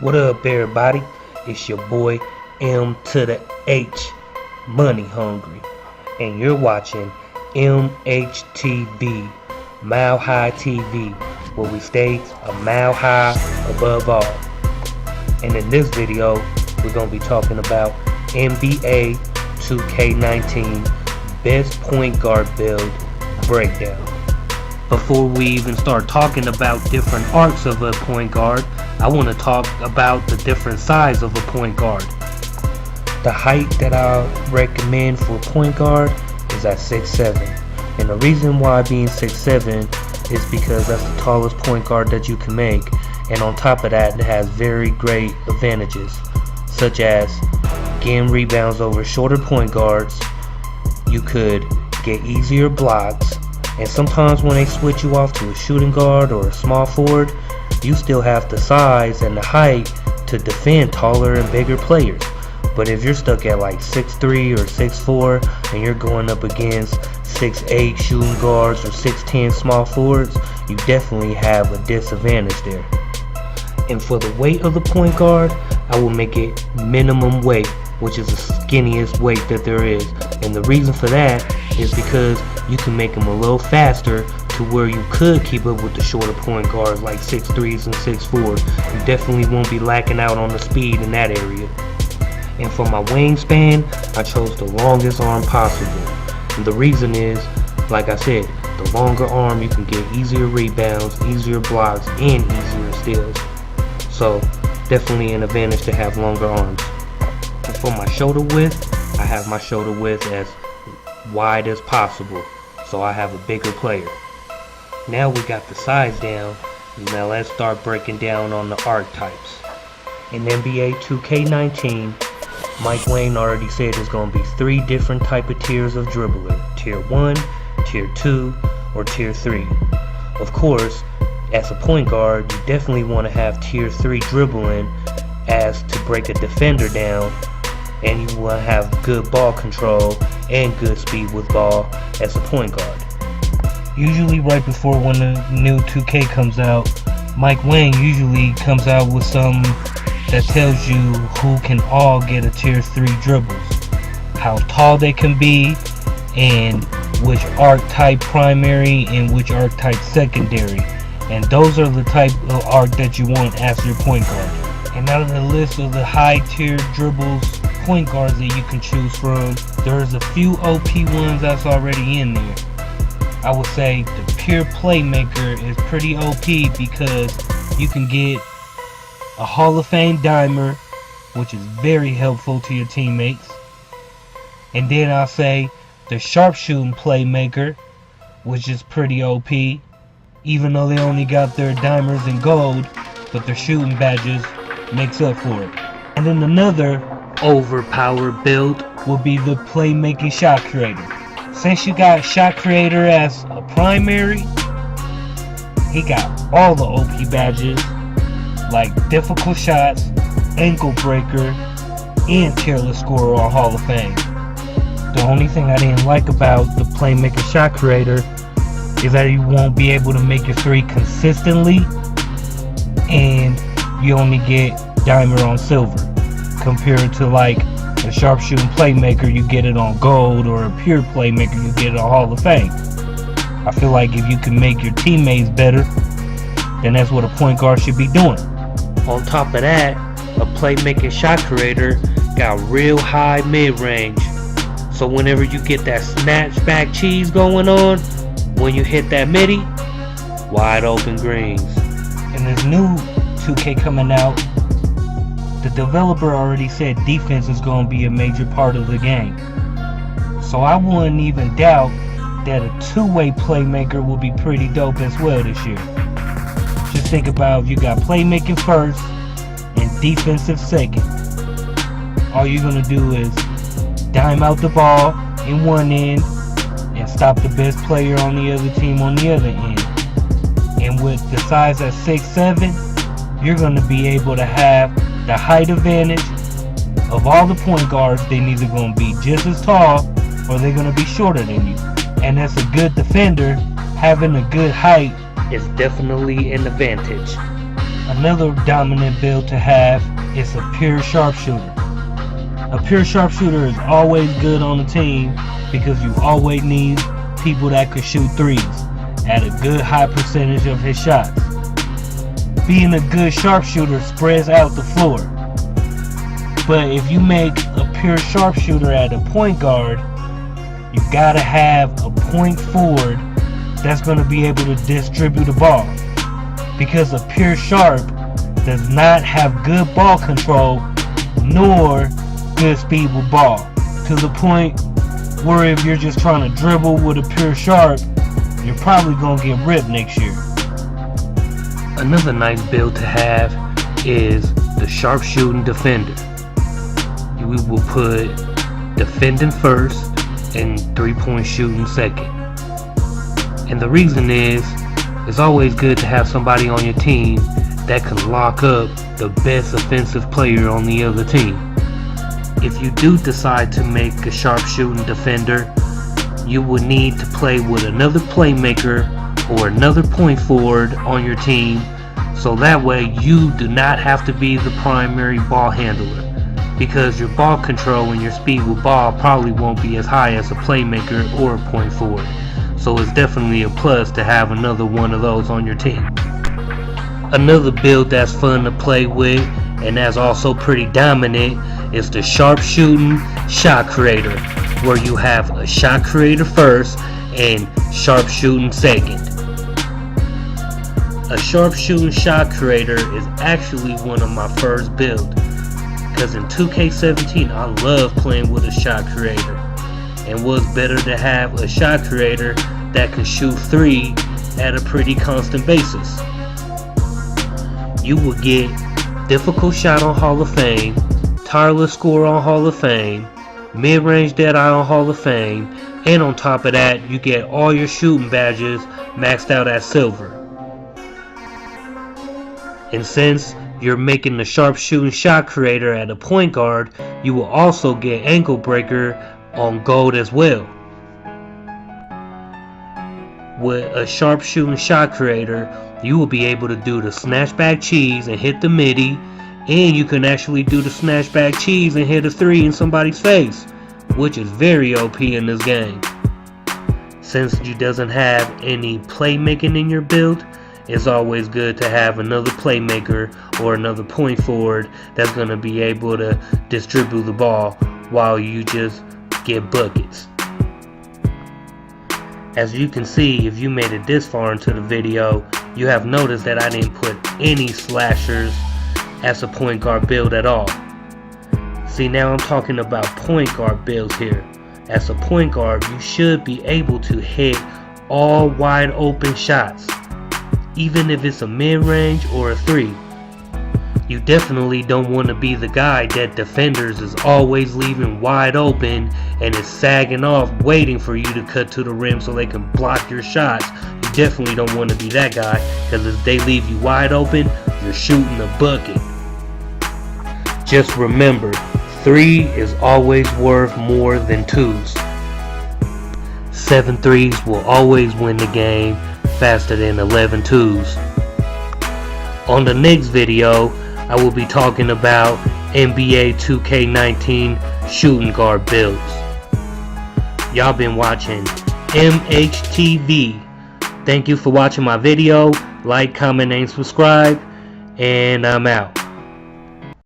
What up, everybody? It's your boy M to the H, Money Hungry, and you're watching MHTV, Mile High TV, where we stay a mile high above all. And in this video, we're going to be talking about NBA 2K19 Best Point Guard Build Breakdown. Before we even start talking about different arcs of a point guard, I want to talk about the different size of a point guard. The height that I recommend for a point guard is at 6'7", and the reason why being 6'7" is because that's the tallest point guard that you can make, and on top of that, it has very great advantages, such as getting rebounds over shorter point guards. You could get easier blocks, and sometimes when they switch you off to a shooting guard or a small forward, you still have the size and the height to defend taller and bigger players. But if you're stuck at like 6'3" or 6'4" and you're going up against 6'8" shooting guards or 6'10" small forwards, you definitely have a disadvantage there. And for the weight of the point guard, I will make it minimum weight, which is the skinniest weight that there is. And the reason for that is because you can make them a little faster to where you could keep up with the shorter point guards like 6'3s and 6'4s. You definitely won't be lacking out on the speed in that area. And for my wingspan, I chose the longest arm possible. And the reason is, like I said, the longer arm you can get easier rebounds, easier blocks, and easier steals. So definitely an advantage to have longer arms. And for my shoulder width, I have my shoulder width as wide as possible, so I have a bigger player. Now we got the size down, now let's start breaking down on the archetypes. In NBA 2K19, Mike Wayne already said there's going to be 3 different type of tiers of dribbler: tier 1, tier 2, or tier 3. Of course, as a point guard, you definitely want to have tier 3 dribbling as to break a defender down, and you want to have good ball control and good speed with ball as a point guard. Usually right before when the new 2K comes out, Mike Wayne usually comes out with some that tells you who can all get a tier 3 dribbles, how tall they can be, and which archetype primary and which archetype secondary. And those are the type of arc that you want as your point guard. And out of the list of the high tier dribbles point guards that you can choose from, there's a few OP ones that's already in there. I would say the pure playmaker is pretty OP because you can get a Hall of Fame dimer, which is very helpful to your teammates. And then I'll say the sharpshooting playmaker, which is pretty OP, even though they only got their dimers in gold, but their shooting badges makes up for it. And then another overpowered build will be the playmaking shot creator. Since you got shot creator as a primary, he got all the OP badges like difficult shots, ankle breaker, and careless scorer on Hall of Fame. The only thing I didn't like about the playmaker shot creator is that you won't be able to make your 3 consistently, and you only get dimer on silver, compared to like a sharpshooting playmaker, you get it on gold, or a pure playmaker, you get it on Hall of Fame. I feel like if you can make your teammates better, then that's what a point guard should be doing. On top of that, a playmaking shot creator got real high mid-range, so whenever you get that snatchback cheese going on, when you hit that midi, wide open greens. And this new 2K coming out, the developer already said defense is going to be a major part of the game. So I wouldn't even doubt that a 2-way playmaker will be pretty dope as well this year. Just think about if you got playmaking first and defensive second. All you're going to do is dime out the ball in one end and stop the best player on the other team on the other end. And with the size at 6'7", you're going to be able to have the height advantage of all the point guards. They're either going to be just as tall or they're going to be shorter than you. And as a good defender, having a good height is definitely an advantage. Another dominant build to have is a pure sharpshooter. A pure sharpshooter is always good on the team because you always need people that can shoot threes at a good high percentage of his shots. Being a good sharpshooter spreads out the floor. But if you make a pure sharpshooter at a point guard, you gotta have a point forward that's gonna be able to distribute the ball. Because a pure sharp does not have good ball control nor good speed with ball, to the point where if you're just trying to dribble with a pure sharp, you're probably gonna get ripped next year. Another nice build to have is the sharpshooting defender. We will put defending first and 3-point shooting second. And the reason is, it's always good to have somebody on your team that can lock up the best offensive player on the other team. If you do decide to make a sharpshooting defender, you will need to play with another playmaker or another point forward on your team, so that way you do not have to be the primary ball handler, because your ball control and your speed with ball probably won't be as high as a playmaker or a point forward. So it's definitely a plus to have another one of those on your team. Another build that's fun to play with and that's also pretty dominant is the sharpshooting shot creator, where you have a shot creator first and sharpshooting second. A sharpshooting shot creator is actually one of my first builds, because in 2K17 I love playing with a shot creator. And what's better to have a shot creator that can shoot 3 at a pretty constant basis. You will get difficult shot on Hall of Fame, tireless score on Hall of Fame, mid-range dead-eye on Hall of Fame, and on top of that you get all your shooting badges maxed out at silver. And since you're making the sharpshooting shot creator at a point guard, you will also get ankle breaker on gold as well. With a sharpshooting shot creator, you will be able to do the snatchback cheese and hit the midi, and you can actually do the snatchback cheese and hit a 3 in somebody's face, which is very OP in this game. Since you doesn't have any playmaking in your build, it's always good to have another playmaker or another point forward that's going to be able to distribute the ball while you just get buckets. As you can see, if you made it this far into the video, you have noticed that I didn't put any slashers as a point guard build at all. See, now I'm talking about point guard builds here. As a point guard, you should be able to hit all wide open shots, even if it's a mid-range or a 3. You definitely don't want to be the guy that defenders is always leaving wide open and is sagging off waiting for you to cut to the rim so they can block your shots. You definitely don't want to be that guy, because if they leave you wide open, you're shooting a bucket. Just remember, 3 is always worth more than 2s. 7 3s will always win the game faster than 11 2s. On the next video, I will be talking about NBA 2K19 shooting guard builds. Y'all been watching MHTV. Thank you for watching my video. Like, comment, and subscribe. And I'm out.